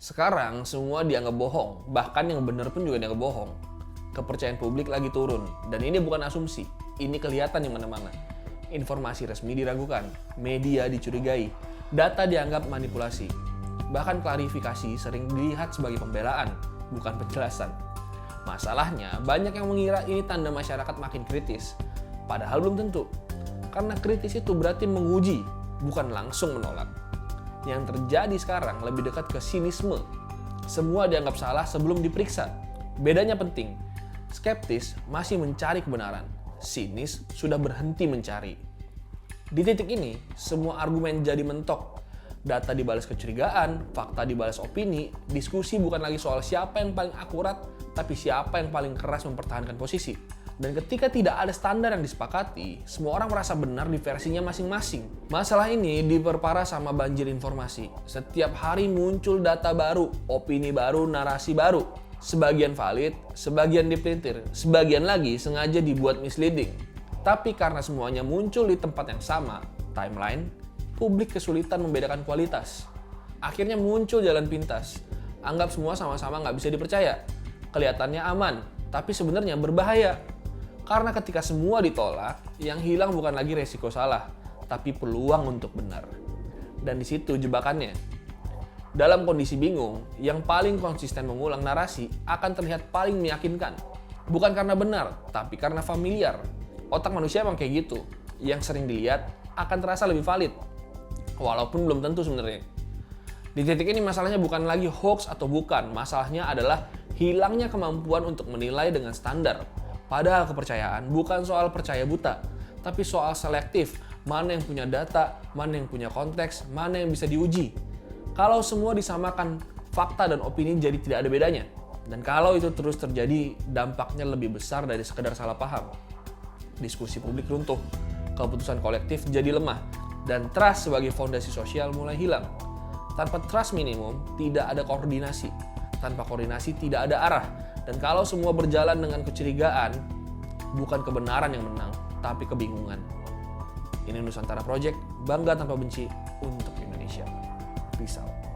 Sekarang semua dianggap bohong, bahkan yang benar pun juga dianggap bohong. Kepercayaan publik lagi turun, dan ini bukan asumsi, ini kelihatan di mana-mana. Informasi resmi diragukan, media dicurigai, data dianggap manipulasi. Bahkan klarifikasi sering dilihat sebagai pembelaan, bukan penjelasan. Masalahnya, banyak yang mengira ini tanda masyarakat makin kritis, padahal belum tentu. Karena kritis itu berarti menguji, bukan langsung menolak. Yang terjadi sekarang lebih dekat ke sinisme. Semua dianggap salah sebelum diperiksa. Bedanya penting. Skeptis masih mencari kebenaran. Sinis sudah berhenti mencari. Di titik ini, semua argumen jadi mentok. Data dibalas kecurigaan, fakta dibalas opini, diskusi bukan lagi soal siapa yang paling akurat, tapi siapa yang paling keras mempertahankan posisi. Dan ketika tidak ada standar yang disepakati, semua orang merasa benar di versinya masing-masing. Masalah ini diperparah sama banjir informasi. Setiap hari muncul data baru, opini baru, narasi baru. Sebagian valid, sebagian dipelintir, sebagian lagi sengaja dibuat misleading. Tapi karena semuanya muncul di tempat yang sama, timeline, publik kesulitan membedakan kualitas. Akhirnya muncul jalan pintas. Anggap semua sama-sama nggak bisa dipercaya. Kelihatannya aman, tapi sebenarnya berbahaya. Karena ketika semua ditolak, yang hilang bukan lagi resiko salah, tapi peluang untuk benar. Dan di situ jebakannya. Dalam kondisi bingung, yang paling konsisten mengulang narasi akan terlihat paling meyakinkan. Bukan karena benar, tapi karena familiar. Otak manusia emang kayak gitu. Yang sering dilihat akan terasa lebih valid. Walaupun belum tentu sebenarnya. Di titik ini masalahnya bukan lagi hoax atau bukan. Masalahnya adalah hilangnya kemampuan untuk menilai dengan standar. Padahal kepercayaan bukan soal percaya buta, tapi soal selektif, mana yang punya data, mana yang punya konteks, mana yang bisa diuji. Kalau semua disamakan, fakta dan opini jadi tidak ada bedanya. Dan kalau itu terus terjadi, dampaknya lebih besar dari sekedar salah paham. Diskusi publik runtuh, keputusan kolektif jadi lemah, dan trust sebagai fondasi sosial mulai hilang. Tanpa trust minimum, tidak ada koordinasi. Tanpa koordinasi, tidak ada arah. Dan kalau semua berjalan dengan kecurigaan, bukan kebenaran yang menang, tapi kebingungan. Ini Nusantara Project, bangga tanpa benci untuk Indonesia. Peace out.